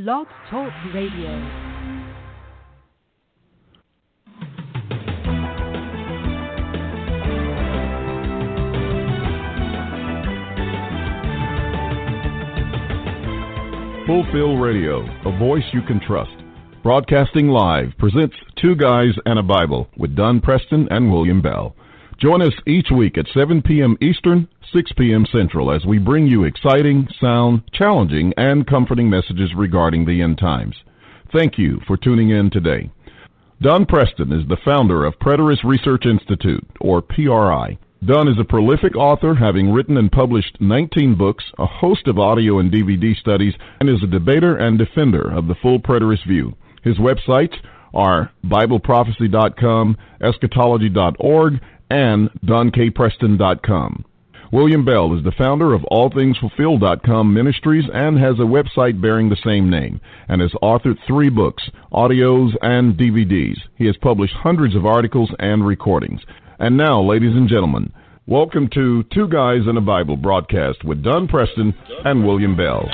Blog Talk Radio. Fulfill Radio, a voice you can trust. Broadcasting live presents Two Guys and a Bible with Don Preston and William Bell. Join us each week at 7 p.m. Eastern, 6 p.m. Central as we bring you exciting, sound, challenging, and comforting messages regarding the end times. Thank you for tuning in today. Don Preston is the founder of Preterist Research Institute, or PRI. Don is a prolific author, having written and published 19 books, a host of audio and DVD studies, and is a debater and defender of the full preterist view. His websites are BibleProphecy.com, Eschatology.org, and DonKPreston.com. William Bell is the founder of AllThingsFulfilled.com Ministries and has a website bearing the same name, and has authored 3 books, audios, and DVDs. He has published hundreds of articles and recordings. And now, ladies and gentlemen, welcome to Two Guys and a Bible broadcast with Don Preston and William Bell.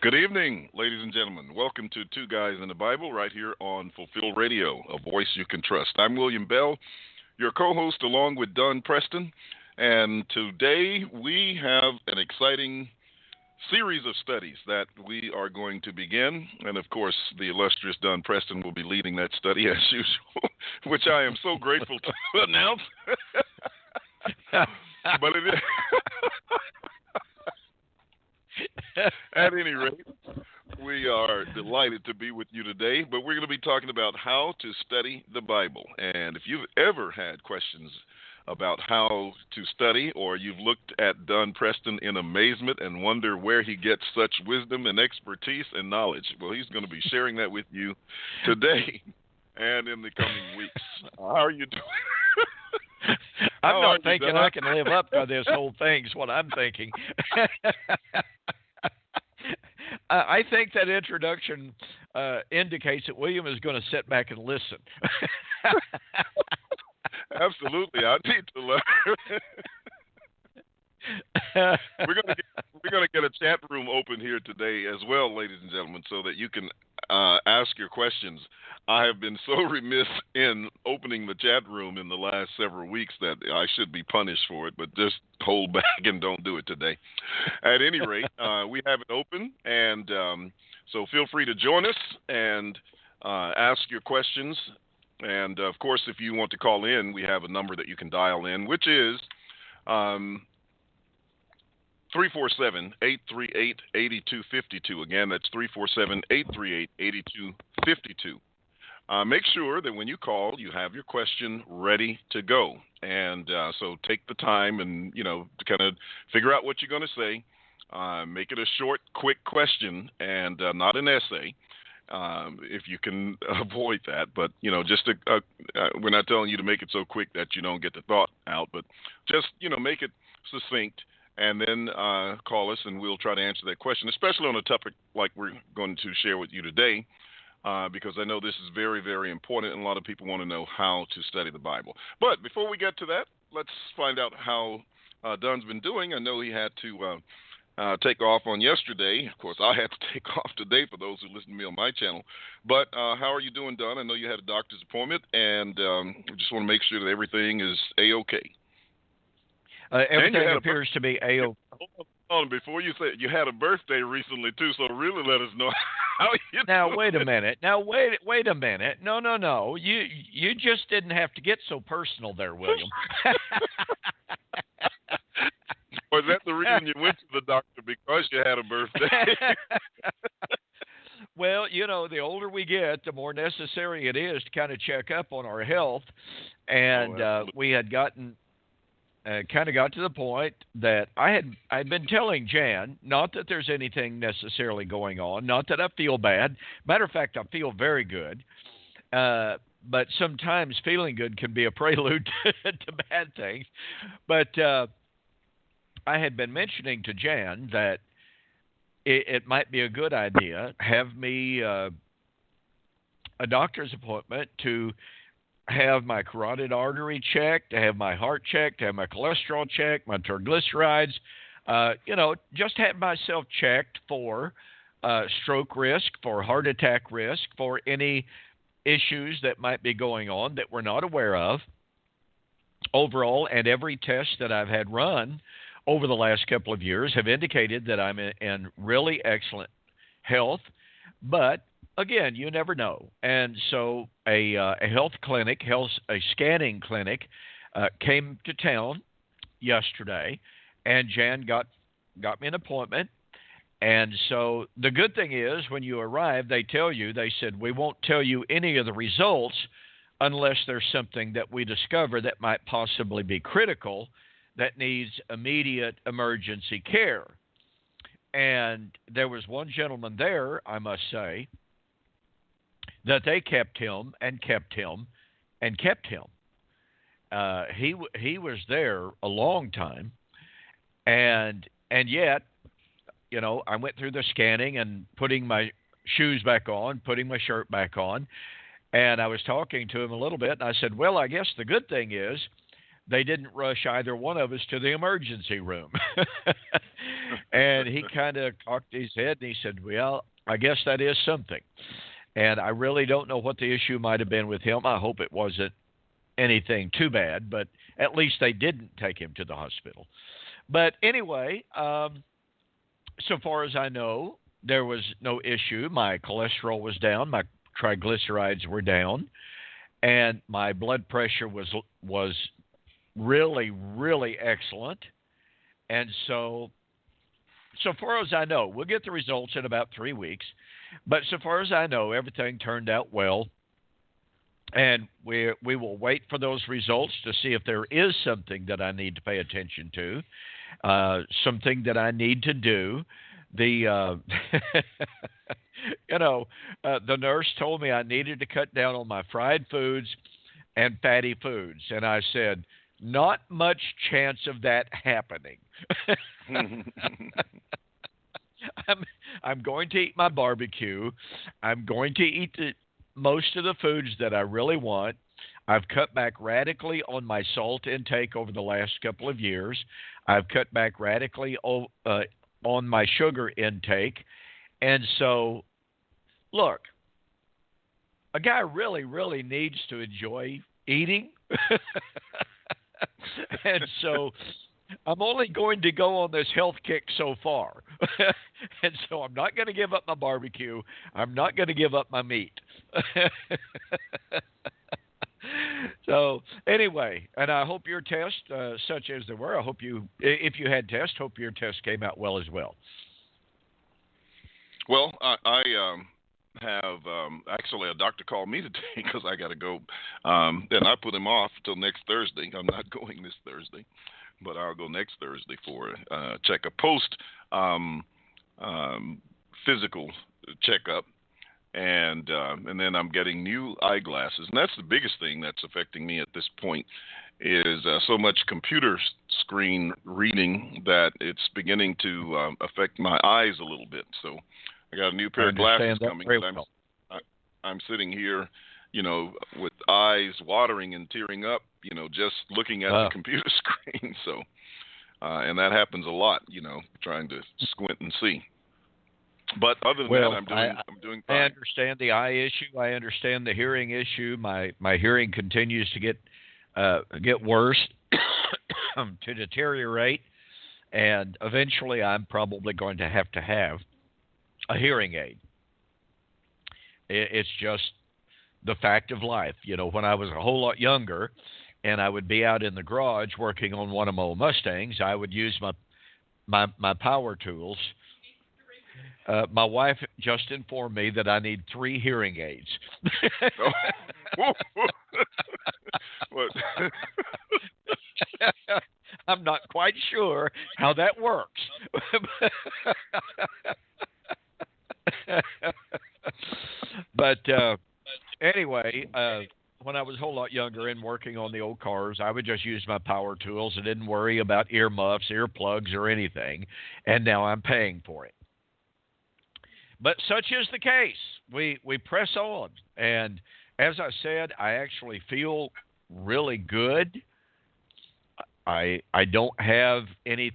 Good evening, ladies and gentlemen. Welcome to Two Guys and a Bible right here on Fulfill Radio, a voice you can trust. I'm William Bell, your co-host along with Don Preston, and today we have an exciting series of studies that we are going to begin, and of course the illustrious Don Preston will be leading that study as usual, which I am so grateful to announce. But it is at any rate, we are delighted to be with you today, but we're going to be talking about how to study the Bible. And if you've ever had questions about how to study, or you've looked at Don Preston in amazement and wonder where he gets such wisdom and expertise and knowledge, well, he's going to be sharing that with you today and in the coming weeks. How are you doing? I'm not thinking I can live up to this whole thing is what I'm thinking. I think that introduction indicates that William is going to sit back and listen. Absolutely, I need to learn. We're going to get a chat room open here today as well, ladies and gentlemen, so that you can ask your questions. I have been so remiss in opening the chat room in the last several weeks that I should be punished for it, but just hold back and don't do it today. At any rate, we have it open, and so feel free to join us and ask your questions. And, of course, if you want to call in, we have a number that you can dial in, which is 347-838-8252. Again, that's 347-838-8252. Make sure that when you call, you have your question ready to go. And so take the time and, to kind of figure out what you're going to say. Make it a short, quick question and not an essay. If you can avoid that, but just we're not telling you to make it so quick that you don't get the thought out, but just make it succinct, and then call us, and we'll try to answer that question, especially on a topic like we're going to share with you today, because I know this is very, very important, and a lot of people want to know how to study the Bible. But before we get to that, let's find out how Don's been doing. I know he had to take off on yesterday. Of course, I had to take off today for those who listen to me on my channel. But how are you doing, Don? I know you had a doctor's appointment, and we just want to make sure that everything is A-OK. Everything appears to be A-OK. Hold on, before you say it, you had a birthday recently, too, so really let us know how you Now, doing. wait a minute. Wait a minute. No. You just didn't have to get so personal there, William. Or is that the reason you went to the doctor, because you had a birthday? Well, the older we get, the more necessary it is to kind of check up on our health. And we had gotten kind of got to the point that I'd been telling Jan, not that there's anything necessarily going on, not that I feel bad. Matter of fact, I feel very good. But sometimes feeling good can be a prelude to bad things. But I had been mentioning to Jan that it might be a good idea, have me a doctor's appointment to have my carotid artery checked, to have my heart checked, to have my cholesterol checked, my triglycerides, just have myself checked for stroke risk, for heart attack risk, for any issues that might be going on that we're not aware of. Overall, and every test that I've had run over the last couple of years have indicated that I'm in really excellent health. But again, you never know. And so a health clinic, a scanning clinic, came to town yesterday, and Jan got me an appointment. And so the good thing is, when you arrive, they said, we won't tell you any of the results unless there's something that we discover that might possibly be critical, that needs immediate emergency care. And there was one gentleman there, I must say, that they kept him and kept him and kept him. He was there a long time, and yet, I went through the scanning and putting my shoes back on, putting my shirt back on, and I was talking to him a little bit, and I said, well, I guess the good thing is they didn't rush either one of us to the emergency room. And he kind of cocked his head, and he said, well, I guess that is something. And I really don't know what the issue might have been with him. I hope it wasn't anything too bad, but at least they didn't take him to the hospital. But anyway, so far as I know, there was no issue. My cholesterol was down. My triglycerides were down. And my blood pressure was really, really excellent. And so far as I know, we'll get the results in about 3 weeks. But so far as I know, everything turned out well. And we will wait for those results to see if there is something that I need to pay attention to, something that I need to do. The the nurse told me I needed to cut down on my fried foods and fatty foods, and I said, not much chance of that happening. I'm going to eat my barbecue. I'm going to eat most of the foods that I really want. I've cut back radically on my salt intake over the last couple of years. I've cut back radically on my sugar intake. And so, look, a guy really, really needs to enjoy eating. And so I'm only going to go on this health kick so far. And so I'm not going to give up my barbecue. I'm not going to give up my meat. So anyway, and I hope your test, such as they were, if you had tests, hope your test came out well as well. Well, I have actually a doctor called me today because I got to go, and I put him off till next Thursday. I'm not going this Thursday, but I'll go next Thursday for a post physical checkup. And then I'm getting new eyeglasses. And that's the biggest thing that's affecting me at this point is so much computer screen reading that it's beginning to affect my eyes a little bit. So I got a new pair of glasses coming. I'm sitting here, with eyes watering and tearing up, just looking at the computer screen. So, and that happens a lot, trying to squint and see. But other than that, I'm doing fine. I understand the eye issue. I understand the hearing issue. My hearing continues to get worse, to deteriorate, and eventually I'm probably going to have a hearing aid. It's just the fact of life. When I was a whole lot younger, and I would be out in the garage working on one of my Mustangs, I would use my power tools. My wife just informed me that I need 3 hearing aids. I'm not quite sure how that works. But anyway, when I was a whole lot younger and working on the old cars, I would just use my power tools. I didn't worry about earmuffs, earplugs, or anything. And now I'm paying for it. But such is the case. We press on, and as I said, I actually feel really good. I don't have any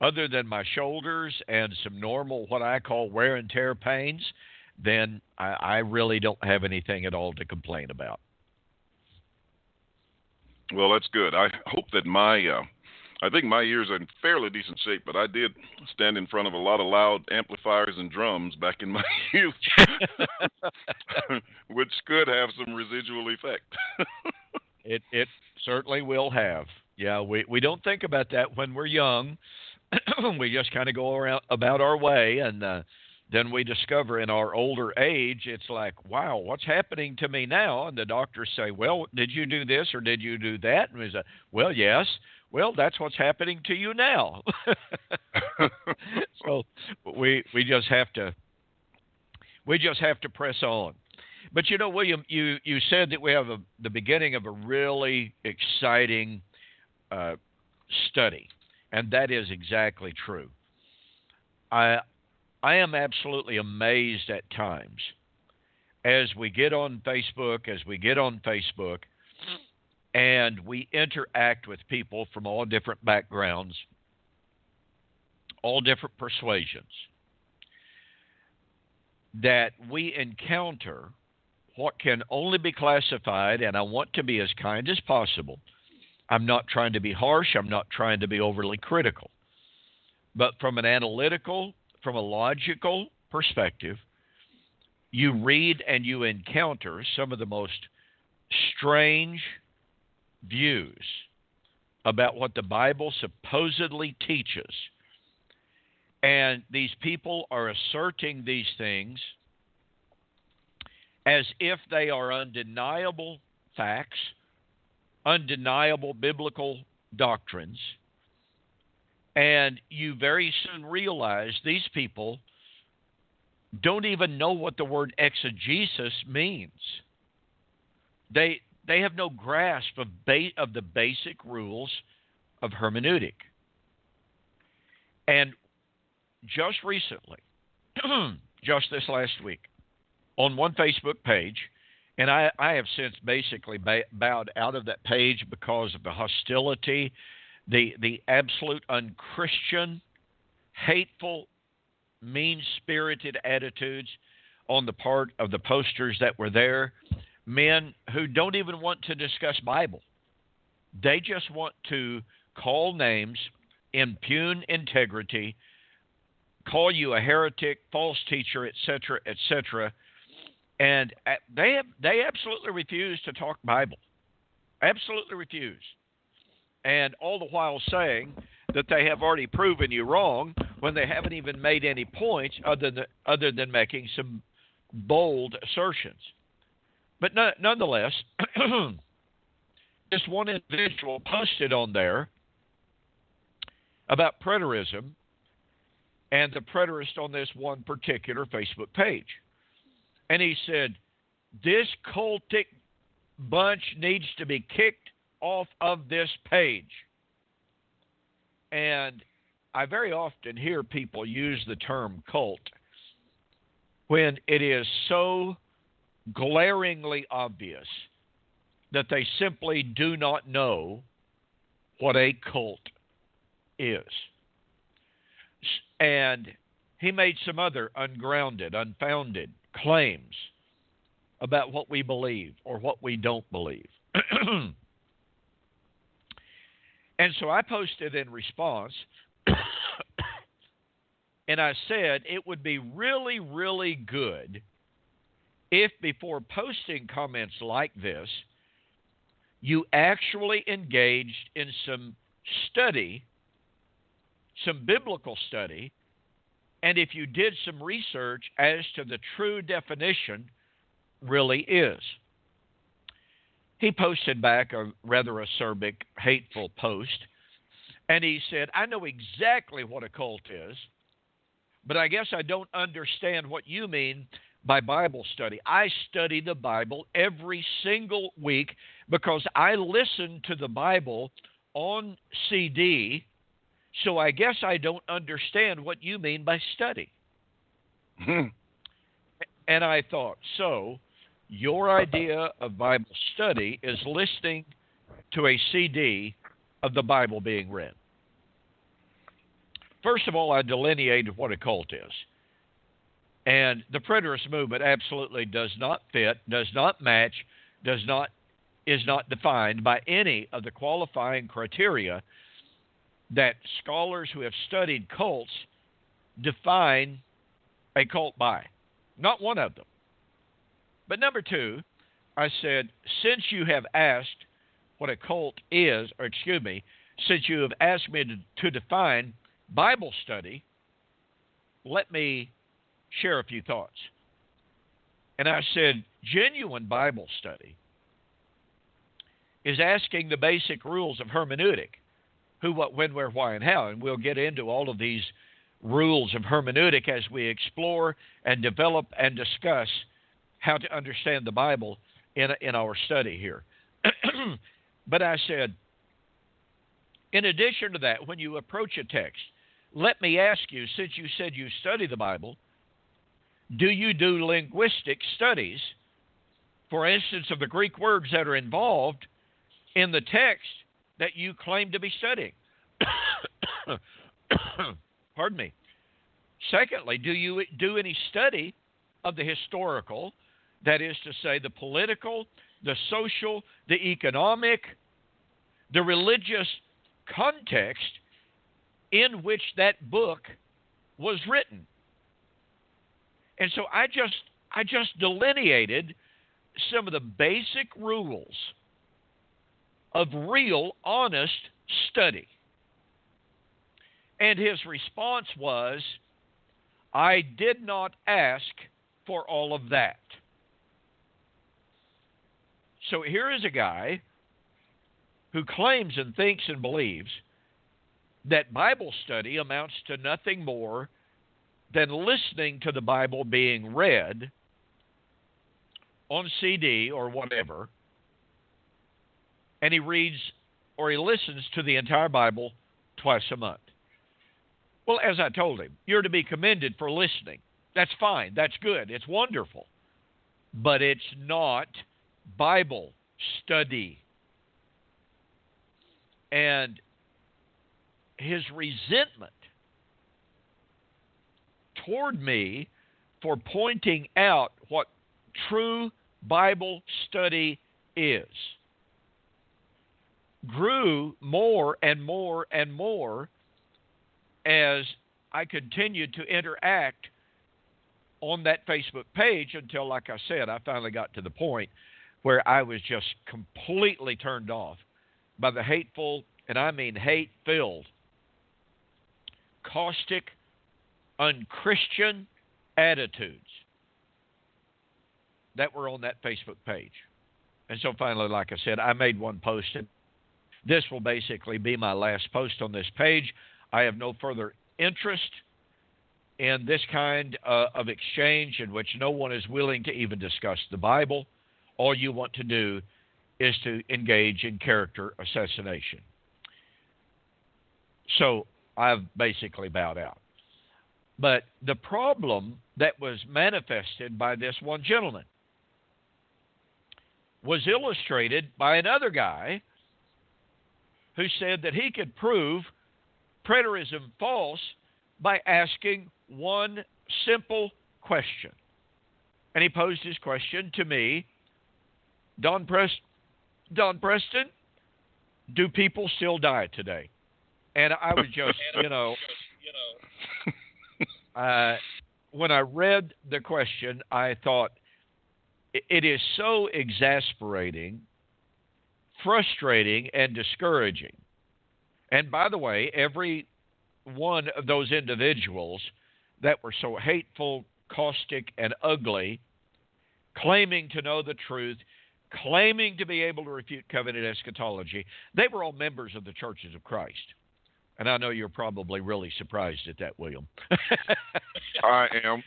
other than my shoulders and some normal what I call wear and tear pains. Then I really don't have anything at all to complain about. Well, that's good. I hope that I think my ears are in fairly decent shape, but I did stand in front of a lot of loud amplifiers and drums back in my youth, which could have some residual effect. It certainly will have. Yeah, we don't think about that when we're young. We just kind of go around about our way, and then we discover in our older age, it's like, wow, what's happening to me now? And the doctors say, well, did you do this or did you do that? And we say, well, yes. Well, that's what's happening to you now. So we just have to press on. But William, you said that we have the beginning of a really exciting study, and that is exactly true. I am absolutely amazed at times as we get on Facebook, and we interact with people from all different backgrounds, all different persuasions, that we encounter what can only be classified, and I want to be as kind as possible. I'm not trying to be harsh. I'm not trying to be overly critical. But from an analytical, from a logical perspective, you read and you encounter some of the most strange views about what the Bible supposedly teaches. And these people are asserting these things as if they are undeniable facts, undeniable biblical doctrines. And you very soon realize these people don't even know what the word exegesis means. They have no grasp of the basic rules of hermeneutic. And just recently, just this last week, on one Facebook page, and I have since basically bowed out of that page because of the hostility, the absolute unchristian, hateful, mean-spirited attitudes on the part of the posters that were there. Men who don't even want to discuss Bible. They just want to call names, impugn integrity, call you a heretic, false teacher, etc., etc., and they absolutely refuse to talk Bible. Absolutely refuse. And all the while saying that they have already proven you wrong when they haven't even made any points other than making some bold assertions. But nonetheless, this one individual posted on there about preterism and the preterist on this one particular Facebook page. And he said, this cultic bunch needs to be kicked off of this page. And I very often hear people use the term cult when it is so glaringly obvious that they simply do not know what a cult is. And he made some other ungrounded, unfounded claims about what we believe or what we don't believe. And so I posted in response, and I said it would be really, really good if before posting comments like this, you actually engaged in some study, some biblical study, and if you did some research as to the true definition really is. He posted back a rather acerbic, hateful post, and he said, I know exactly what a cult is, but I guess I don't understand what you mean by Bible study. I study the Bible every single week because I listen to the Bible on CD, so I guess I don't understand what you mean by study. And I thought, so your idea of Bible study is listening to a CD of the Bible being read. First of all, I delineated what a cult is. And the preterist movement absolutely does not fit, does not match, is not defined by any of the qualifying criteria that scholars who have studied cults define a cult by. Not one of them. But number two, I said, since you have asked what a cult is, since you have asked me to define Bible study, let me share a few thoughts. And I said, genuine Bible study is asking the basic rules of hermeneutic. Who, what, when, where, why, and how. And we'll get into all of these rules of hermeneutic as we explore and develop and discuss how to understand the Bible in our study here. But I said, in addition to that, when you approach a text, let me ask you, since you said you study the Bible, do you do linguistic studies, for instance, of the Greek words that are involved in the text that you claim to be studying? Pardon me. Secondly, do you do any study of the historical, that is to say, the political, the social, the economic, the religious context in which that book was written? And so I just delineated some of the basic rules of real, honest study. And his response was, I did not ask for all of that. So here is a guy who claims and thinks and believes that Bible study amounts to nothing more than listening to the Bible being read on CD or whatever, and he reads or he listens to the entire Bible twice a month. Well, as I told him, you're to be commended for listening. That's fine. That's good. It's wonderful. But it's not Bible study. And his resentment toward me for pointing out what true Bible study is grew more and more and more as I continued to interact on that Facebook page until, like I said, I finally got to the point where I was just completely turned off by the hateful, and I mean hate-filled, caustic, unchristian attitudes that were on that Facebook page. And so finally, like I said, I made one post, and this will basically be my last post on this page. I have no further interest in this kind of exchange in which no one is willing to even discuss the Bible. All you want to do is to engage in character assassination. So I've basically bowed out. But the problem that was manifested by this one gentleman was illustrated by another guy who said that he could prove preterism false by asking one simple question. And he posed his question to me, Don Preston, do people still die today? And I was just, when I read the question, I thought, it is so exasperating, frustrating, and discouraging. And by the way, every one of those individuals that were so hateful, caustic, and ugly, claiming to know the truth, claiming to be able to refute covenant eschatology, they were all members of the churches of Christ. And I know you're probably really surprised at that, William. I am.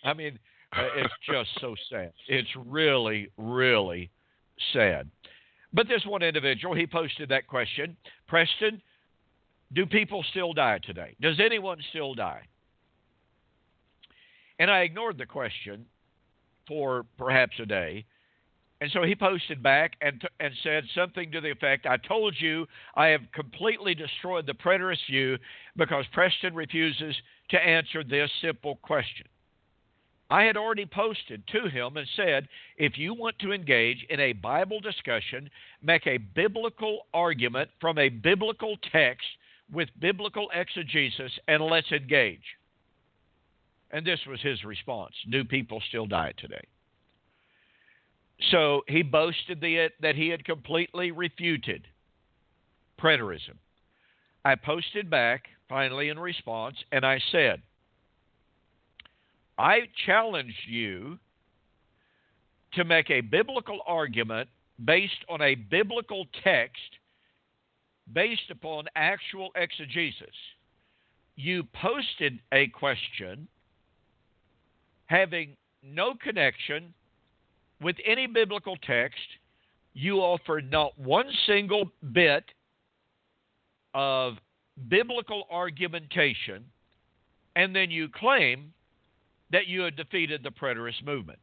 I mean, it's just so sad. It's really, really sad. But this one individual, he posted that question, Preston, do people still die today? Does anyone still die? And I ignored the question for perhaps a day. And so he posted back and said something to the effect, I told you I have completely destroyed the preterist view because Preston refuses to answer this simple question. I had already posted to him and said, if you want to engage in a Bible discussion, make a biblical argument from a biblical text with biblical exegesis, and let's engage. And this was his response. Do people still die today? So he boasted that he had completely refuted preterism. I posted back, finally, in response, and I said, I challenge you to make a biblical argument based on a biblical text based upon actual exegesis. You posted a question having no connection with any biblical text. You offered not one single bit of biblical argumentation, and then you claim that you had defeated the preterist movement.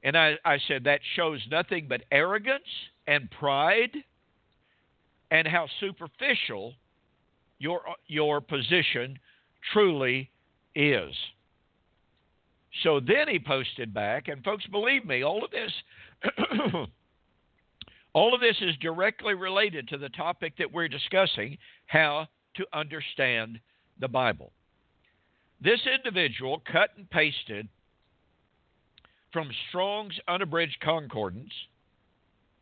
And I said that shows nothing but arrogance and pride, and how superficial your position truly is. So then he posted back, and folks, believe me, all of this is directly related to the topic that we're discussing, how to understand the Bible. This individual cut and pasted from Strong's Unabridged Concordance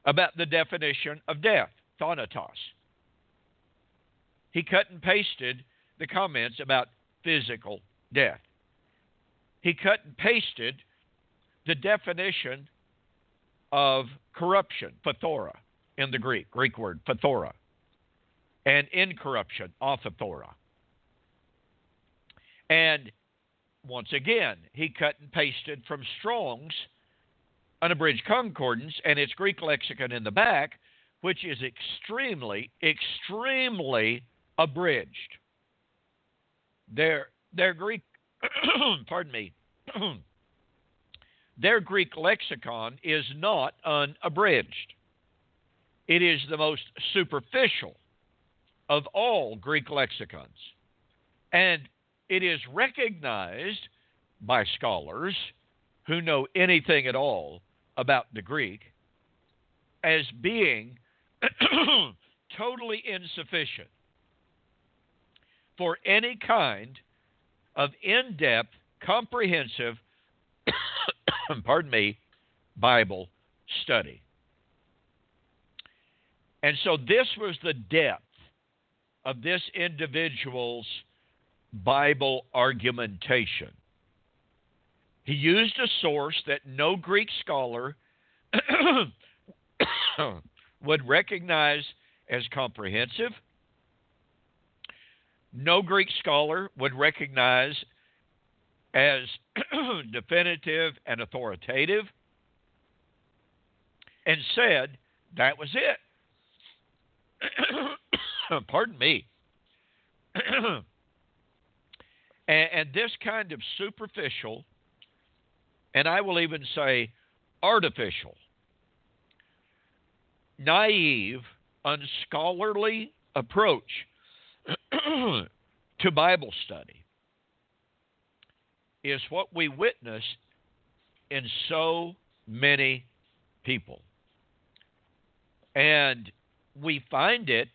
about the definition of death, thanatos. He cut and pasted the comments about physical death. He cut and pasted the definition of corruption, pathora, in the Greek word, pathora, and incorruption, aphathora. And once again, he cut and pasted from Strong's Unabridged Concordance and its Greek lexicon in the back, which is extremely, extremely abridged. Their Greek, pardon me, their Greek lexicon is not unabridged. It is the most superficial of all Greek lexicons. And it is recognized by scholars who know anything at all about the Greek as being totally insufficient for any kind of in-depth, comprehensive, Bible study. And so this was the depth of this individual's Bible argumentation. He used a source that no Greek scholar would recognize as comprehensive. No Greek scholar would recognize as definitive and authoritative, and said that was it. Pardon me. And this kind of superficial, and I will even say artificial, naive, unscholarly approach to Bible study is what we witness in so many people. And we find it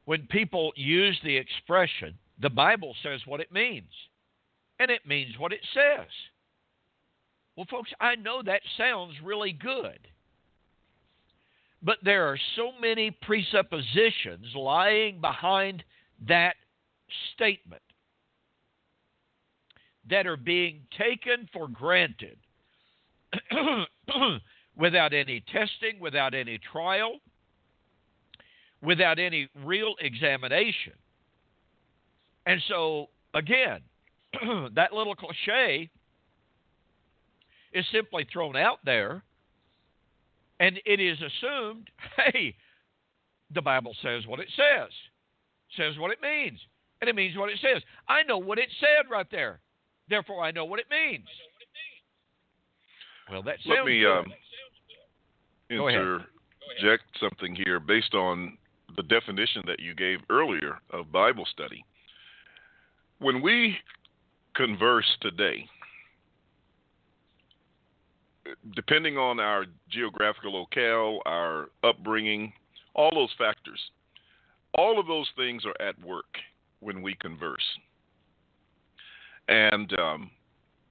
when people use the expression, the Bible says what it means, and it means what it says. Well, folks, I know that sounds really good, but there are so many presuppositions lying behind that statement that are being taken for granted without any testing, without any trial, without any real examination. And so, again, that little cliche is simply thrown out there, and it is assumed, hey, the Bible says what it says what it means, and it means what it says. I know what it said right there. Therefore, I know what it means. Well, that sounds Let me good. Go ahead. Interject something here based on the definition that you gave earlier of Bible study. When we converse today, depending on our geographical locale, our upbringing, all those factors, all of those things are at work when we converse. And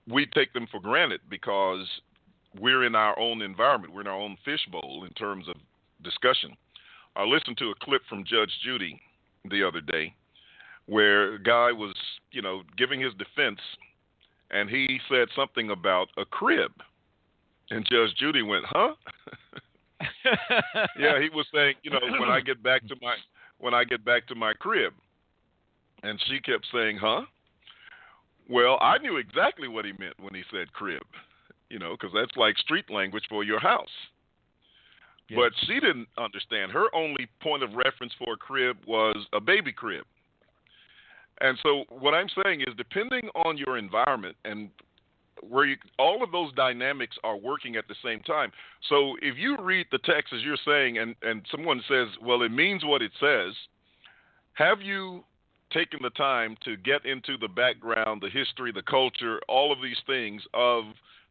we take them for granted because we're in our own environment. We're in our own fishbowl in terms of discussion. I listened to a clip from Judge Judy the other day where a guy was, giving his defense, and he said something about a crib. And Judge Judy went, huh? Yeah, he was saying, when I get back to my crib. And she kept saying, huh? Well, I knew exactly what he meant when he said crib, because that's like street language for your house. Yes. But she didn't understand. Her only point of reference for a crib was a baby crib. And so what I'm saying is, depending on your environment and where all of those dynamics are working at the same time. So if you read the text as you're saying, and someone says, well, it means what it says, have you taken the time to get into the background, the history, the culture, all of these things of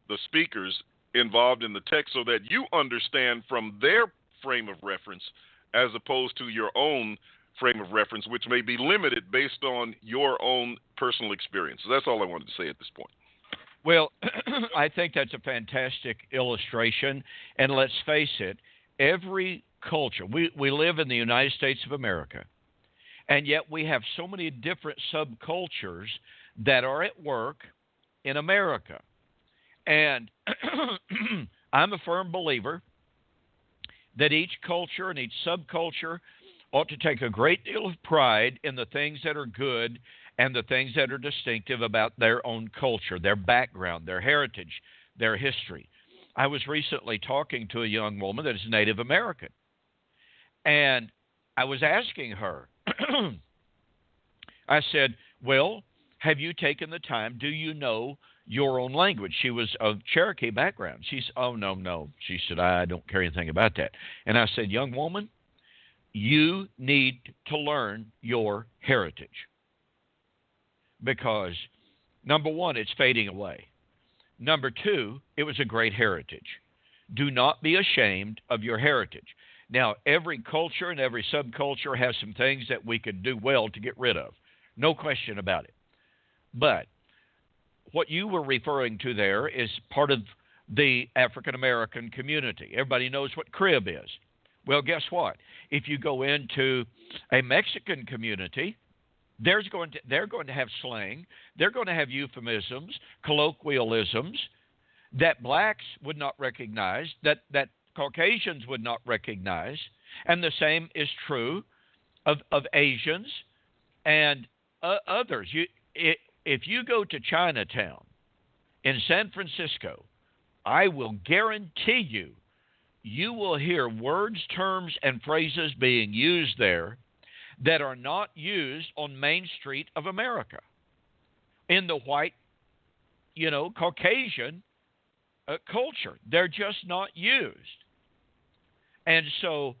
the speakers involved in the text so that you understand from their frame of reference as opposed to your own frame of reference, which may be limited based on your own personal experience? So that's all I wanted to say at this point. Well, I think that's a fantastic illustration. And let's face it, every culture, we live in the United States of America, and yet we have so many different subcultures that are at work in America. And I'm a firm believer that each culture and each subculture ought to take a great deal of pride in the things that are good and the things that are distinctive about their own culture, their background, their heritage, their history. I was recently talking to a young woman that is Native American, and I was asking her, I said, well, have you taken the time? Do you know your own language? She was of Cherokee background. She said, oh, no. She said, I don't care anything about that. And I said, young woman, you need to learn your heritage. Because, number one, it's fading away. Number two, it was a great heritage. Do not be ashamed of your heritage. Now, every culture and every subculture has some things that we could do well to get rid of. No question about it. But what you were referring to there is part of the African American community. Everybody knows what crib is. Well, guess what? If you go into a Mexican community, they're going to have slang. They're going to have euphemisms, colloquialisms that blacks would not recognize, that Caucasians would not recognize. And the same is true of Asians and others. If you go to Chinatown in San Francisco, I will guarantee you will hear words, terms, and phrases being used there that are not used on Main Street of America in the white, Caucasian culture. They're just not used. And so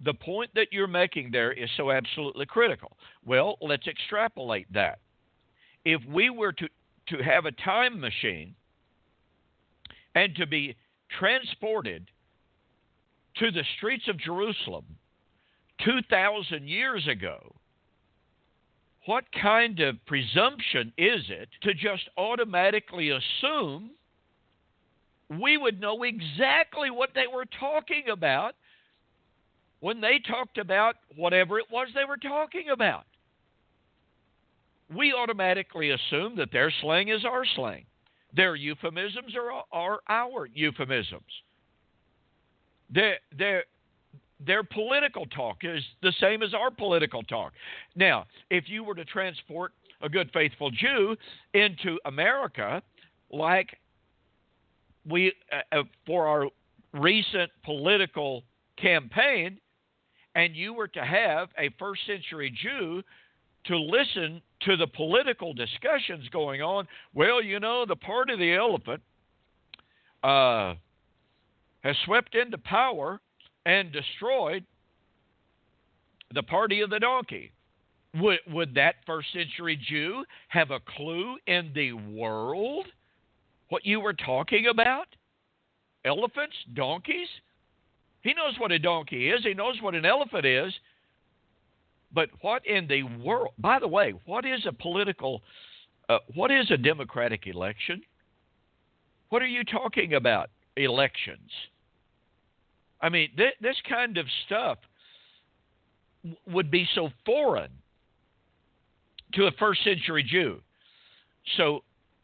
the point that you're making there is so absolutely critical. Well, let's extrapolate that. If we were to have a time machine and to be transported to the streets of Jerusalem 2,000 years ago, what kind of presumption is it to just automatically assume we would know exactly what they were talking about when they talked about whatever it was they were talking about? We automatically assume that their slang is our slang. Their euphemisms are our euphemisms. Their political talk is the same as our political talk. Now, if you were to transport a good, faithful Jew into America, like we for our recent political campaign, and you were to have a first-century Jew to listen to the political discussions going on, well, the part of the elephant has swept into power and destroyed the party of the donkey. Would that first century Jew have a clue in the world what you were talking about? Elephants? Donkeys? He knows what a donkey is. He knows what an elephant is. But what in the world? By the way, what is a democratic election? What are you talking about? Elections. I mean, this kind of stuff would be so foreign to a first century Jew. So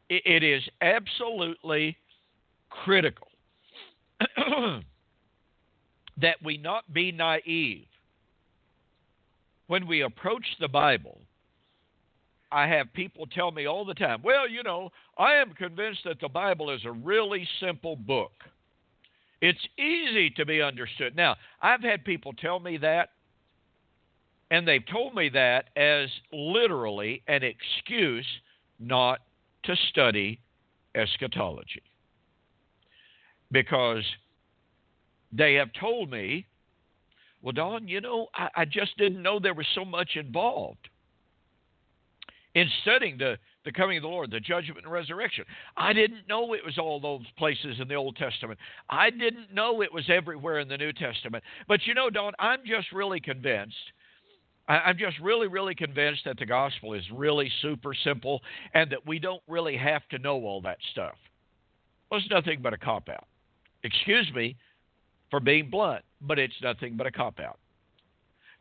it is absolutely critical that we not be naive when we approach the Bible. I have people tell me all the time, well, you know, I am convinced that the Bible is a really simple book. It's easy to be understood. Now, I've had people tell me that, and they've told me that as literally an excuse not to study eschatology. Because they have told me, well, Don, you know, I just didn't know there was so much involved in studying the coming of the Lord, the judgment and resurrection. I didn't know it was all those places in the Old Testament. I didn't know it was everywhere in the New Testament. But you know, Don, I'm just really convinced. I'm just really, really convinced that the gospel is really super simple and that we don't really have to know all that stuff. Well, it's nothing but a cop-out. Excuse me for being blunt, but it's nothing but a cop-out.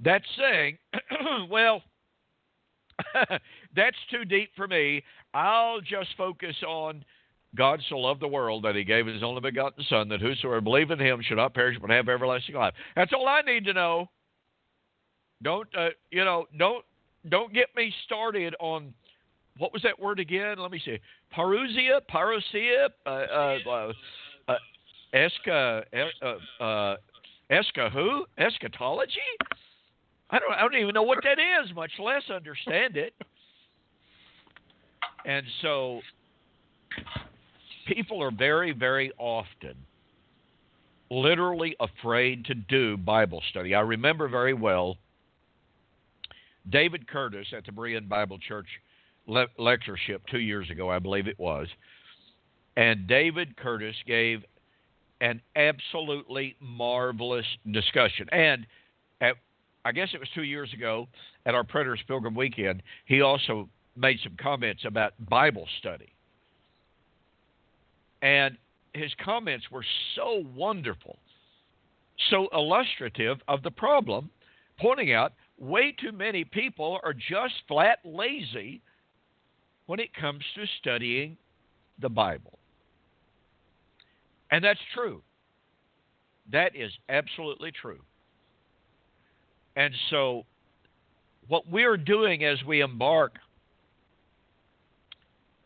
That's saying, well, that's too deep for me. I'll just focus on God so loved the world that he gave his only begotten Son, that whosoever believe in him should not perish but have everlasting life. That's all I need to know. Don't get me started on, what was that word again? Let me see. Parousia, eschatology? I don't even know what that is, much less understand it. And so people are very, very often literally afraid to do Bible study. I remember very well David Curtis at the Berean Bible Church lectureship 2 years ago, I believe it was. And David Curtis gave an absolutely marvelous discussion. And I guess it was 2 years ago at our Preterist Pilgrim Weekend, he also made some comments about Bible study. And his comments were so wonderful, so illustrative of the problem, pointing out way too many people are just flat lazy when it comes to studying the Bible. And that's true. That is absolutely true. And so what we're doing as we embark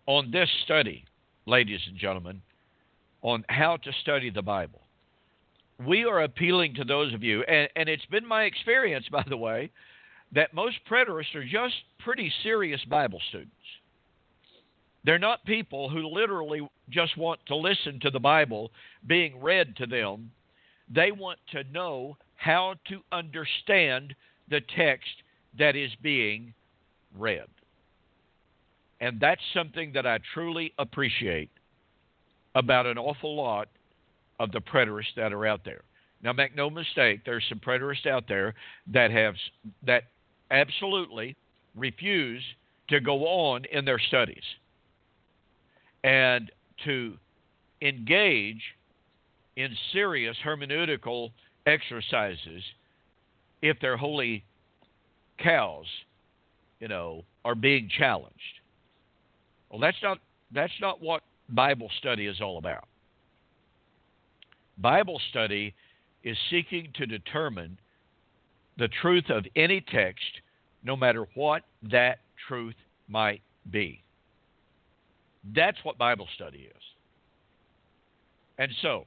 on this study, ladies and gentlemen, on how to study the Bible, we are appealing to those of you, and it's been my experience, by the way, that most preterists are just pretty serious Bible students. They're not people who literally just want to listen to the Bible being read to them. They want to know how to understand the text that is being read. And that's something that I truly appreciate about an awful lot of the preterists that are out there. Now, make no mistake, there's some preterists out there that absolutely refuse to go on in their studies and to engage in serious hermeneutical exercises if their holy cows, are being challenged. Well, that's not what Bible study is all about. Bible study is seeking to determine the truth of any text, no matter what that truth might be. That's what Bible study is. And so,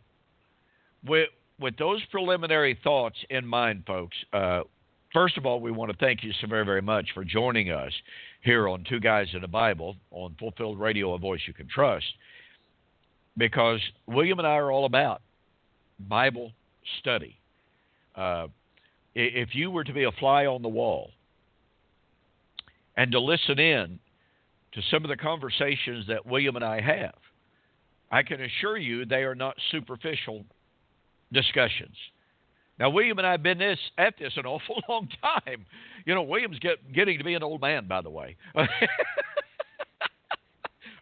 with those preliminary thoughts in mind, folks, first of all, we want to thank you so very, very much for joining us here on Two Guys in the Bible on Fulfilled Radio, a voice you can trust. because William and I are all about Bible study. If you were to be a fly on the wall and to listen in to some of the conversations that William and I have, I can assure you they are not superficial discussions. Now, William and I have been at this an awful long time. You know, William's getting to be an old man, by the way.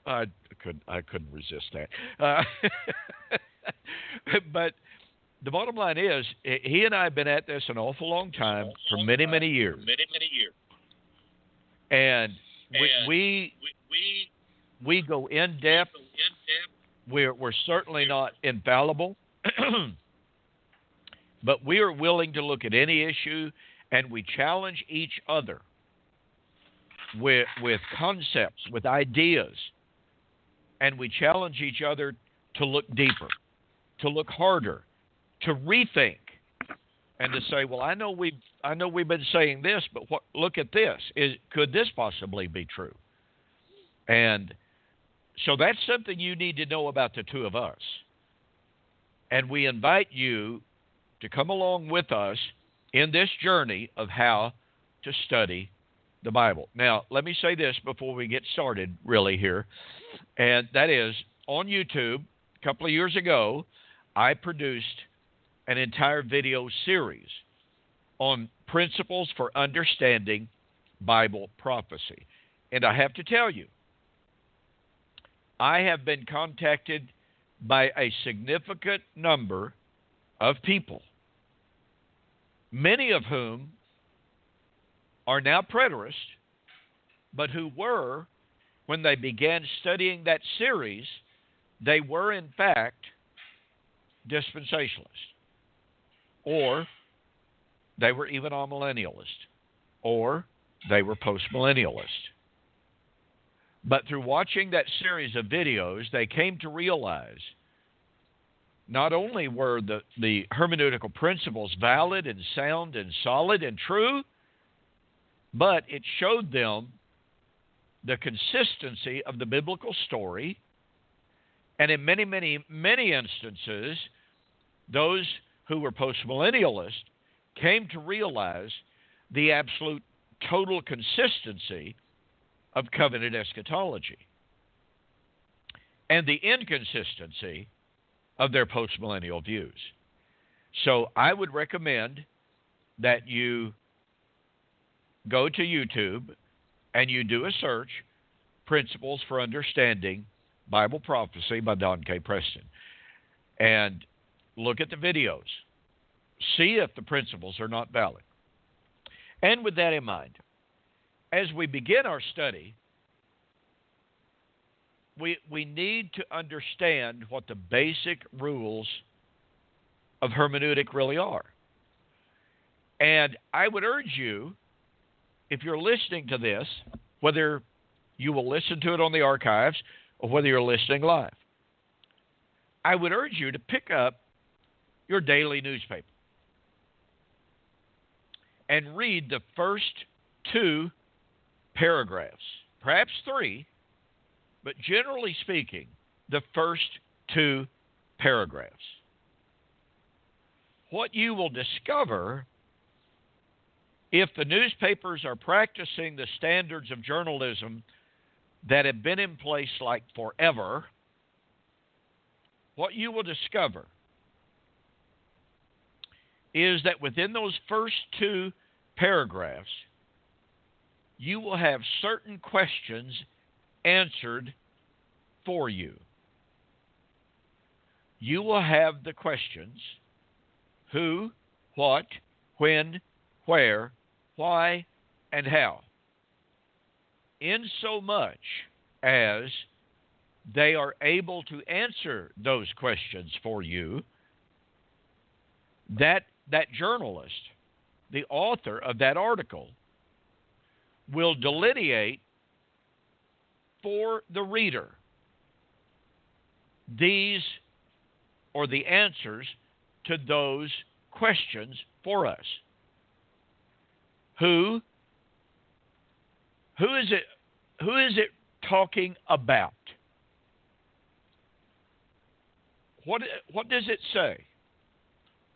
I couldn't resist that. But the bottom line is, he and I have been at this an awful long time for many, many years. And we go in depth. We're certainly not infallible, but we are willing to look at any issue, and we challenge each other with concepts, with ideas, and we challenge each other to look deeper, to look harder, to rethink, and to say, well, I know we've been saying this, but look at this. Could this possibly be true? And so that's something you need to know about the two of us. And we invite you to come along with us in this journey of how to study the Bible. Now, let me say this before we get started really here, and that is, on YouTube, a couple of years ago, I produced an entire video series on principles for understanding Bible prophecy. And I have to tell you, I have been contacted by a significant number of people, many of whom are now preterists, but who were, when they began studying that series, they were in fact dispensationalists, or they were even amillennialists, or they were postmillennialists. But through watching that series of videos, they came to realize not only were the hermeneutical principles valid and sound and solid and true, but it showed them the consistency of the biblical story. And in many, many, many instances, those who were postmillennialists came to realize the absolute total consistency of covenant eschatology and the inconsistency of their postmillennial views. So I would recommend that you go to YouTube and you do a search, Principles for Understanding Bible Prophecy by Don K. Preston, and look at the videos. See if the principles are not valid. And with that in mind, as we begin our study, we need to understand what the basic rules of hermeneutic really are. And I would urge you, if you're listening to this, whether you will listen to it on the archives or whether you're listening live, I would urge you to pick up your daily newspaper and read the first 2 paragraphs, perhaps 3, but generally speaking, the first 2 paragraphs. What you will discover, if the newspapers are practicing the standards of journalism that have been in place like forever, what you will discover is that within those first 2 paragraphs, you will have certain questions answered for you. You will have the questions who, what, when, where, why, and how, in so much as they are able to answer those questions for you. That journalist, the author of that article, will delineate for the reader these or the answers to those questions for us. Who is it talking about? What does it say?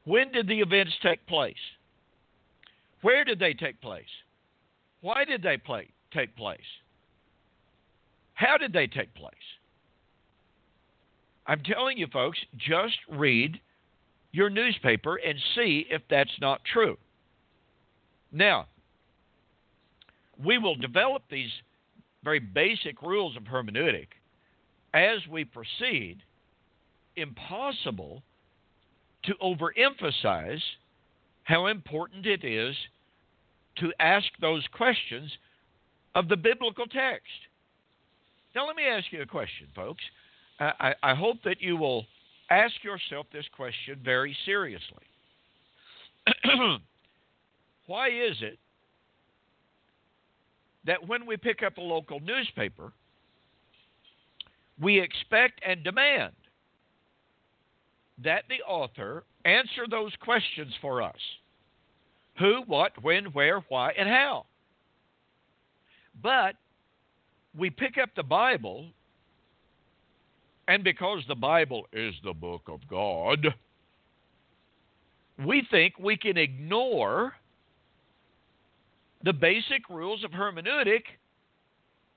When did the events take place? Where did they take place? Why did they take place? How did they take place? I'm telling you, folks, just read your newspaper and see if that's not true. Now, we will develop these very basic rules of hermeneutic as we proceed. Impossible to overemphasize how important it is to ask those questions of the biblical text. Now, let me ask you a question, folks. I hope that you will ask yourself this question very seriously. Why is it that when we pick up a local newspaper, we expect and demand that the author answer those questions for us? Who, what, when, where, why, and how. But we pick up the Bible, and because the Bible is the book of God, we think we can ignore the basic rules of hermeneutic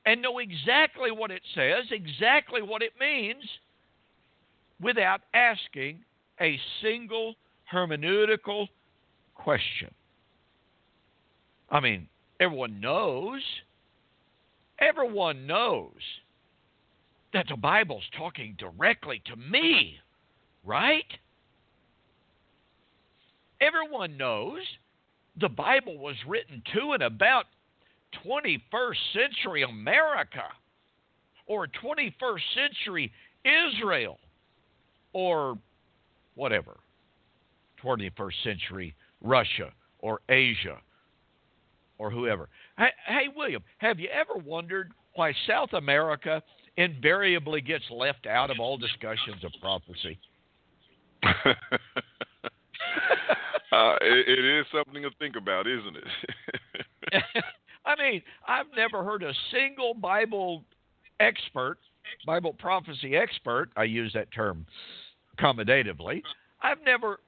and know exactly what it says, exactly what it means, without asking a single hermeneutical question. I mean, everyone knows that the Bible's talking directly to me, right? Everyone knows the Bible was written to and about 21st century America or 21st century Israel or whatever, 21st century Russia or Asia or whoever. Hey, William, have you ever wondered why South America invariably gets left out of all discussions of prophecy? It is something to think about, isn't it? I mean, I've never heard a single Bible expert, Bible prophecy expert, I use that term accommodatively, I've never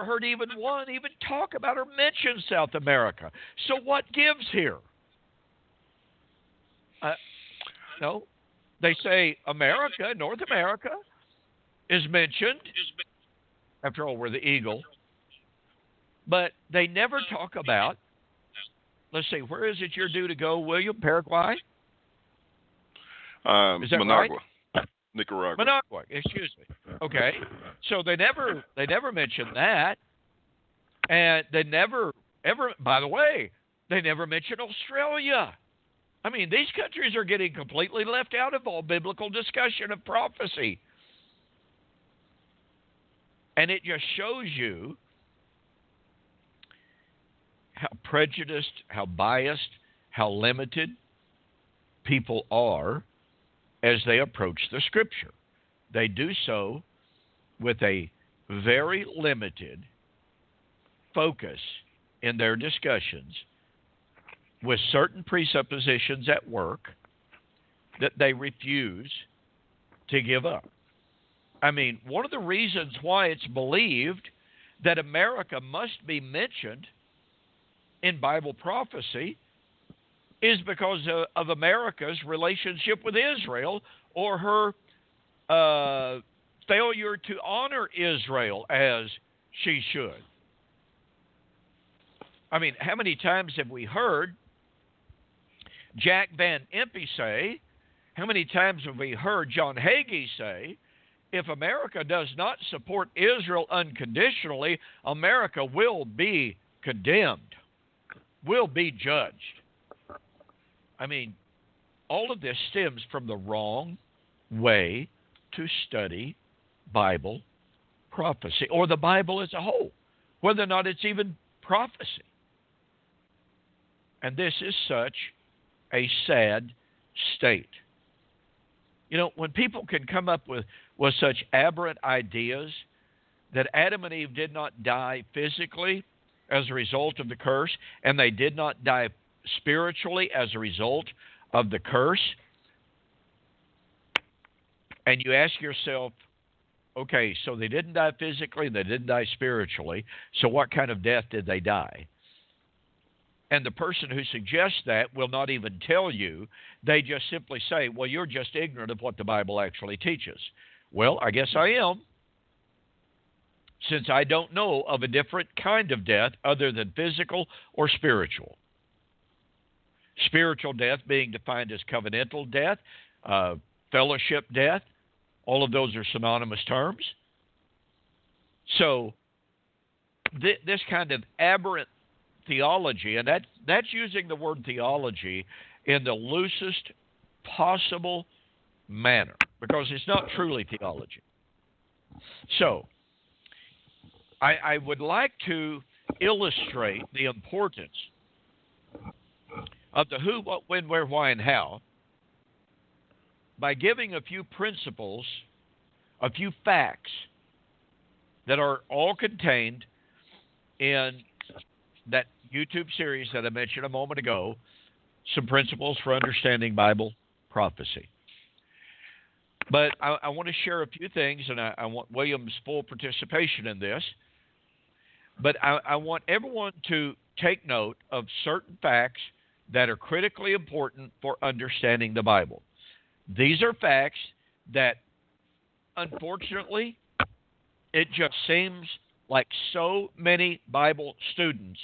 heard even one even talk about or mention South America. So what gives here? No, they say America, North America, is mentioned. After all, we're the eagle. But they never talk about, let's see, where is it you're due to go, William? Paraguay? Is that Managua, right? Nicaragua. Managua, excuse me. Okay. So they never mention that. And they never, ever, by the way, they never mention Australia. I mean, these countries are getting completely left out of all biblical discussion of prophecy. And it just shows you how prejudiced, how biased, how limited people are as they approach the Scripture. They do so with a very limited focus in their discussions, with certain presuppositions at work that they refuse to give up. I mean, one of the reasons why it's believed that America must be mentioned in Bible prophecy is because of America's relationship with Israel, or her failure to honor Israel as she should. I mean, how many times have we heard Jack Van Impe say, how many times have we heard John Hagee say, if America does not support Israel unconditionally, America will be condemned, will be judged. I mean, all of this stems from the wrong way to study Bible prophecy, or the Bible as a whole, whether or not it's even prophecy. And this is such a sad state. You know, when people can come up with such aberrant ideas that Adam and Eve did not die physically as a result of the curse, and they did not die spiritually as a result of the curse, and you ask yourself, okay, so they didn't die physically, they didn't die spiritually, so what kind of death did they die? And the person who suggests that will not even tell you. They just simply say, well, you're just ignorant of what the Bible actually teaches. Well, I guess I am, since I don't know of a different kind of death other than physical or spiritual. Spiritual death being defined as covenantal death, fellowship death. All of those are synonymous terms. So this kind of aberrant theology, and that's using the word theology in the loosest possible manner, because it's not truly theology. So I would like to illustrate the importance of the who, what, when, where, why, and how by giving a few principles, a few facts that are all contained in that YouTube series that I mentioned a moment ago, Some Principles for Understanding Bible Prophecy. But I want to share a few things, and I want William's full participation in this. But I want everyone to take note of certain facts that are critically important for understanding the Bible. These are facts that, unfortunately, it just seems like so many Bible students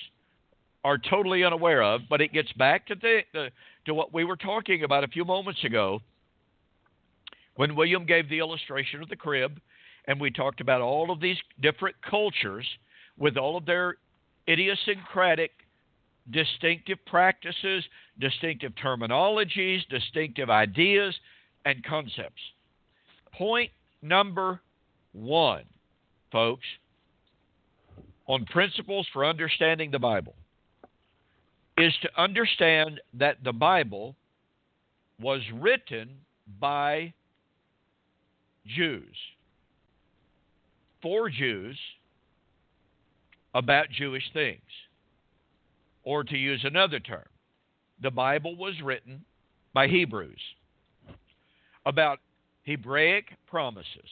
are totally unaware of, but it gets back to what we were talking about a few moments ago when William gave the illustration of the crib, and we talked about all of these different cultures with all of their idiosyncratic, distinctive practices, distinctive terminologies, distinctive ideas, and concepts. Point number one, folks, on principles for understanding the Bible, is to understand that the Bible was written by Jews, for Jews, about Jewish things. Or to use another term, the Bible was written by Hebrews about Hebraic promises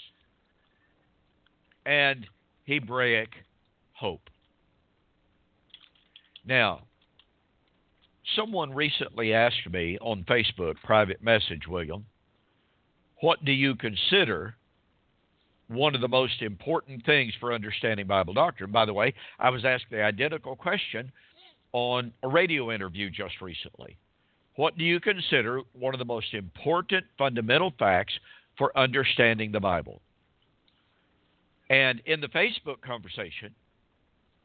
and Hebraic hope. Now, someone recently asked me on Facebook, private message, William, what do you consider one of the most important things for understanding Bible doctrine? By the way, I was asked the identical question on a radio interview just recently. What do you consider one of the most important fundamental facts for understanding the Bible? And in the Facebook conversation,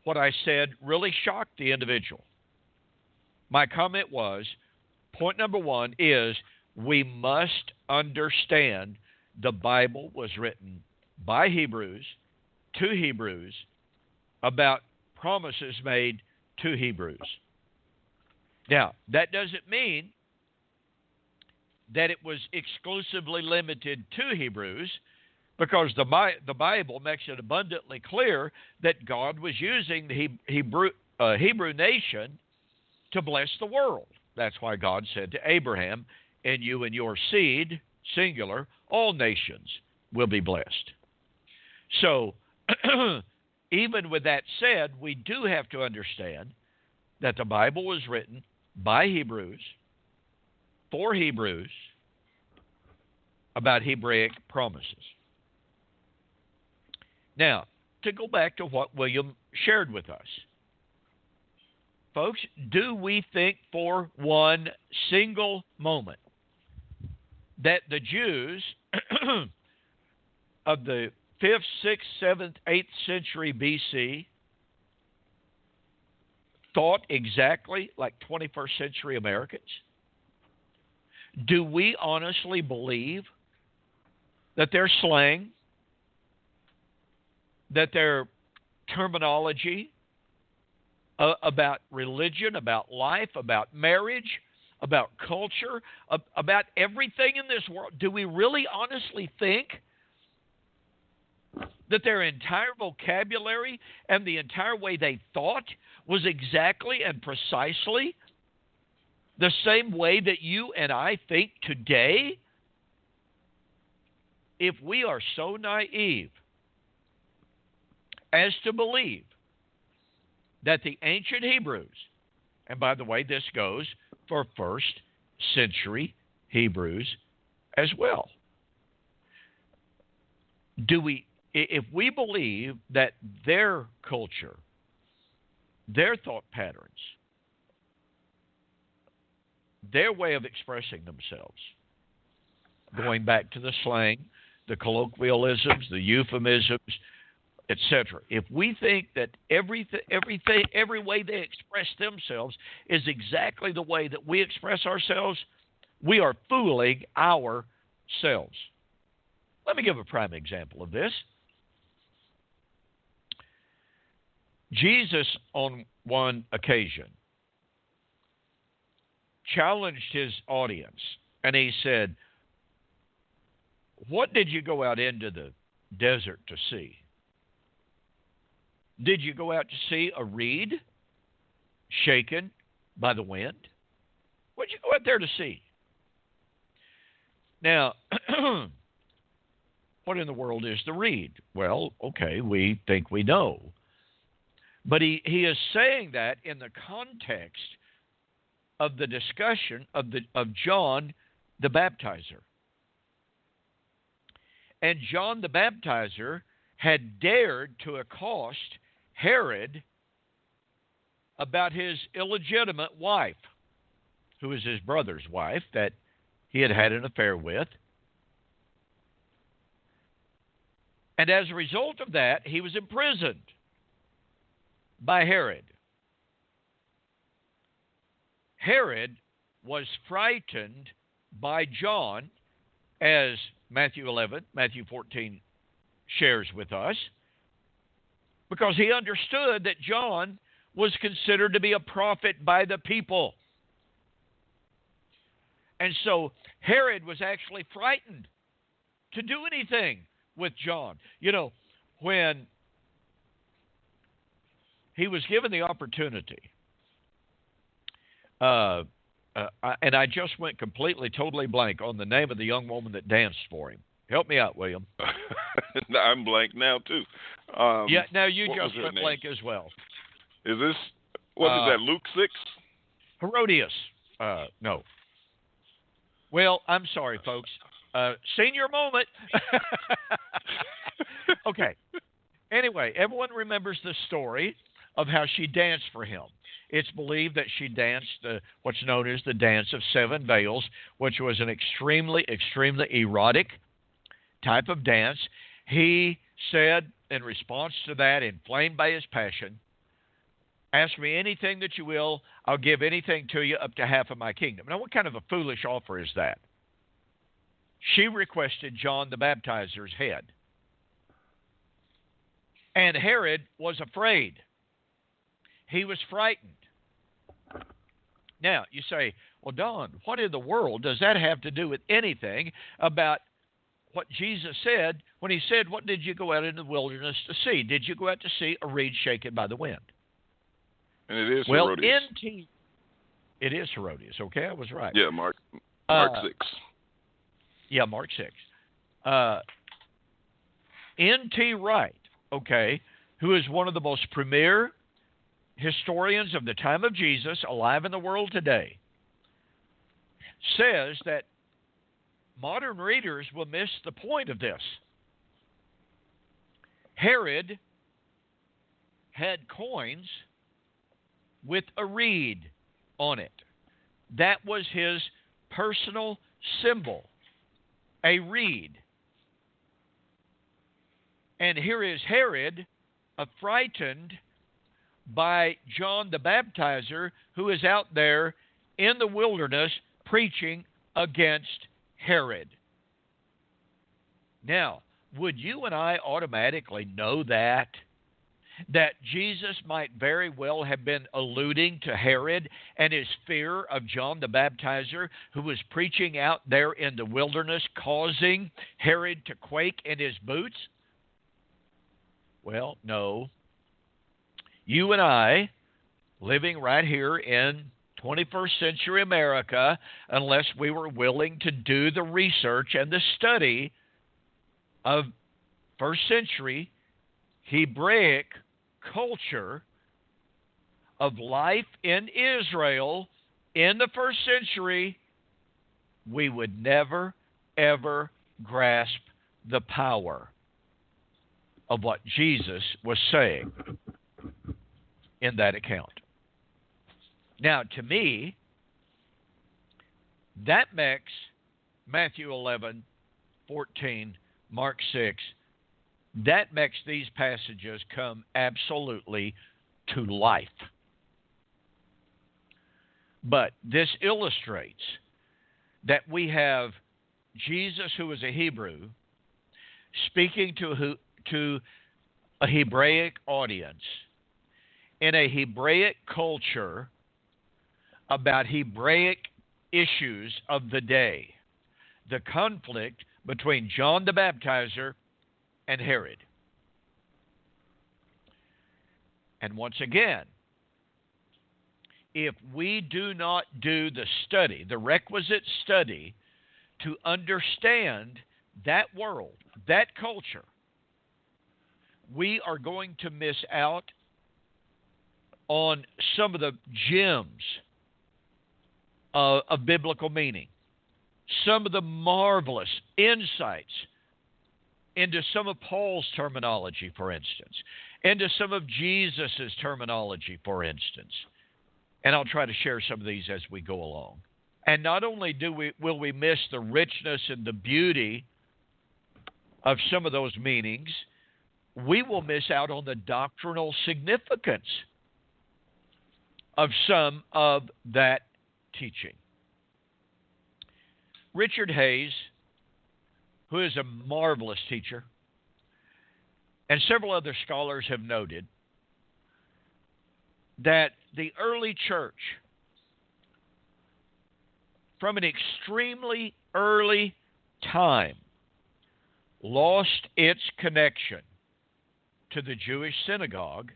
what I said really shocked the individual. My comment was, point number one is we must understand the Bible was written by Hebrews to Hebrews about promises made to Hebrews. Now, that doesn't mean that it was exclusively limited to Hebrews, because the Bible makes it abundantly clear that God was using the Hebrew nation to bless the world. That's why God said to Abraham, "In you and your seed, singular, all nations will be blessed." So, even with that said, we do have to understand that the Bible was written by Hebrews, for Hebrews, about Hebraic promises. Now, to go back to what William shared with us. Folks, do we think for one single moment that the Jews of the 5th, 6th, 7th, 8th century BC thought exactly like 21st century Americans? Do we honestly believe that their slang, that their terminology about religion, about life, about marriage, about culture, about everything in this world, do we really honestly think that their entire vocabulary and the entire way they thought was exactly and precisely the same way that you and I think today? If we are so naive as to believe that the ancient Hebrews, and by the way, this goes for first century Hebrews as well. If we believe that their culture, their thought patterns, their way of expressing themselves, going back to the slang, the colloquialisms, the euphemisms, etc. If we think that every way they express themselves is exactly the way that we express ourselves, we are fooling ourselves. Let me give a prime example of this. Jesus, on one occasion, challenged his audience, and he said, "What did you go out into the desert to see? Did you go out to see a reed shaken by the wind? What did you go out there to see?" Now, what in the world is the reed? Well, okay, we think we know. But he is saying that in the context of the discussion of John the Baptizer. And John the Baptizer had dared to accost Herod about his illegitimate wife, who was his brother's wife that he had had an affair with. And as a result of that, he was imprisoned by Herod. Herod was frightened by John, as Matthew 14 shares with us, because he understood that John was considered to be a prophet by the people. And so Herod was actually frightened to do anything with John. You know, when he was given the opportunity, and I just went completely, totally blank on the name of the young woman that danced for him. Help me out, William. I'm blank now, too. Yeah, now you just went blank as well. Is this, what is that, Luke 6? Herodias. No. Well, I'm sorry, folks. Senior moment. Okay. Anyway, everyone remembers the story of how she danced for him. It's believed that she danced what's known as the Dance of Seven Veils, which was an extremely, extremely erotic type of dance. He said, in response to that, inflamed by his passion, "Ask me anything that you will, I'll give anything to you up to half of my kingdom." Now, what kind of a foolish offer is that? She requested John the Baptizer's head. And Herod was afraid. He was frightened. Now, you say, well, Don, what in the world does that have to do with anything about what Jesus said when he said, "What did you go out into the wilderness to see? Did you go out to see a reed shaken by the wind?" And it is well, Herodias. It is Herodias, okay? I was right. Yeah, Mark 6. Yeah, Mark 6. N.T. Wright, okay, who is one of the most premier historians of the time of Jesus alive in the world today, says that modern readers will miss the point of this. Herod had coins with a reed on it. That was his personal symbol, a reed. And here is Herod, frightened by John the Baptizer, who is out there in the wilderness preaching against Herod. Now, would you and I automatically know that Jesus might very well have been alluding to Herod and his fear of John the Baptizer, who was preaching out there in the wilderness, causing Herod to quake in his boots? Well, no. You and I, living right here in 21st century America, unless we were willing to do the research and the study of first century Hebraic culture of life in Israel in the first century, we would never, ever grasp the power of what Jesus was saying in that account. Now, to me, that makes Matthew 11, 14, Mark 6, that makes these passages come absolutely to life. But this illustrates that we have Jesus, who is a Hebrew, speaking to a Hebraic audience in a Hebraic culture about Hebraic issues of the day, the conflict between John the Baptizer and Herod. And once again, if we do not do the study, the requisite study, to understand that world, that culture, we are going to miss out on some of the gems of biblical meaning, some of the marvelous insights into some of Paul's terminology, for instance, into some of Jesus' terminology, for instance. And I'll try to share some of these as we go along. And not only will we miss the richness and the beauty of some of those meanings, we will miss out on the doctrinal significance of some of that teaching. Richard Hayes, who is a marvelous teacher, and several other scholars have noted that the early church, from an extremely early time, lost its connection to the Jewish synagogue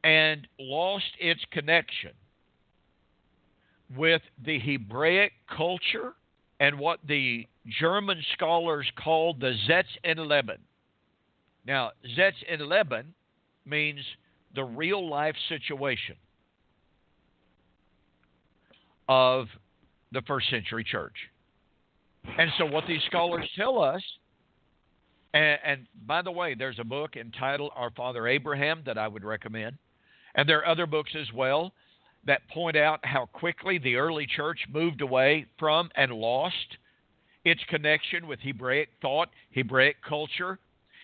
and lost its connection with the Hebraic culture and what the German scholars called the Zetz in Leben. Now, Zetz in Leben means the real life situation of the first century church. And so what these scholars tell us, and by the way, there's a book entitled Our Father Abraham that I would recommend, and there are other books as well that point out how quickly the early church moved away from and lost its connection with Hebraic thought, Hebraic culture,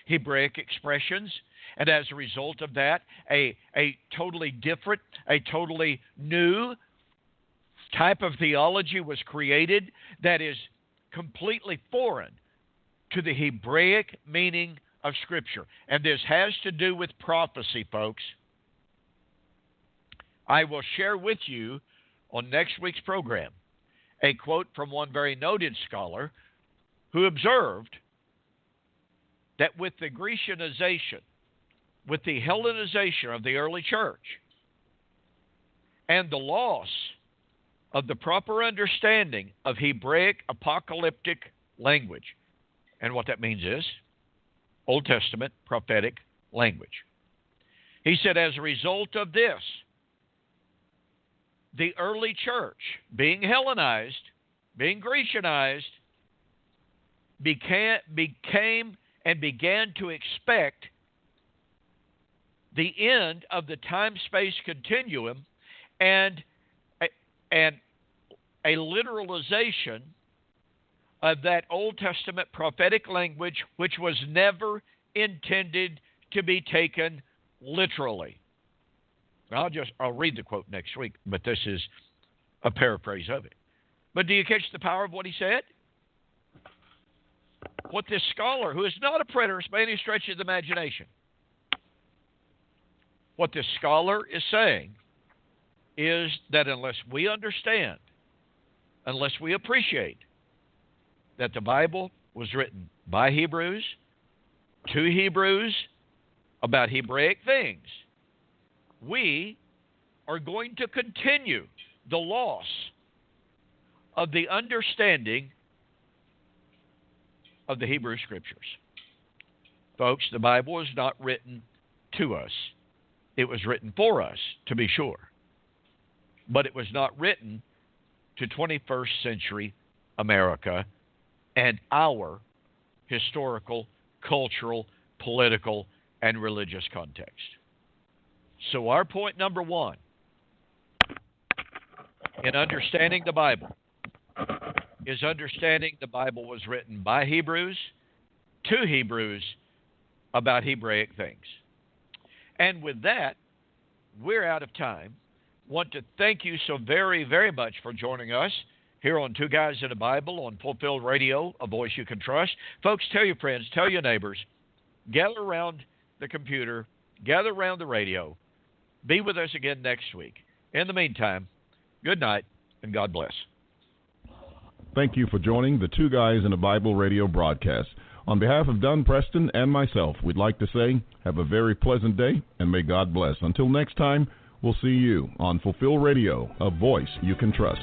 Hebraic expressions, and as a result of that, a totally different, a totally new type of theology was created that is completely foreign to the Hebraic meaning of Scripture. And this has to do with prophecy, folks. I will share with you on next week's program a quote from one very noted scholar who observed that with the Grecianization, with the Hellenization of the early church, and the loss of the proper understanding of Hebraic apocalyptic language, and what that means is Old Testament prophetic language. He said, as a result of this, the early church, being Hellenized, being Grecianized, became and began to expect the end of the time-space continuum and a literalization of that Old Testament prophetic language, which was never intended to be taken literally. I'll read the quote next week, but this is a paraphrase of it. But do you catch the power of what he said? What this scholar, who is not a preterist by any stretch of the imagination, what this scholar is saying is that unless we understand, unless we appreciate that the Bible was written by Hebrews, to Hebrews, about Hebraic things, we are going to continue the loss of the understanding of the Hebrew Scriptures. Folks, the Bible was not written to us. It was written for us, to be sure. But it was not written to 21st century America and our historical, cultural, political, and religious context. So our point number one in understanding the Bible is understanding the Bible was written by Hebrews to Hebrews about Hebraic things. And with that, we're out of time. Want to thank you so very, very much for joining us here on Two Guys in a Bible on Fulfilled Radio, a voice you can trust. Folks, tell your friends, tell your neighbors, gather around the computer, gather around the radio. Be with us again next week. In the meantime, good night and God bless. Thank you for joining the Two Guys in a Bible radio broadcast. On behalf of Dunn Preston and myself, we'd like to say have a very pleasant day and may God bless. Until next time, we'll see you on Fulfill Radio, a voice you can trust.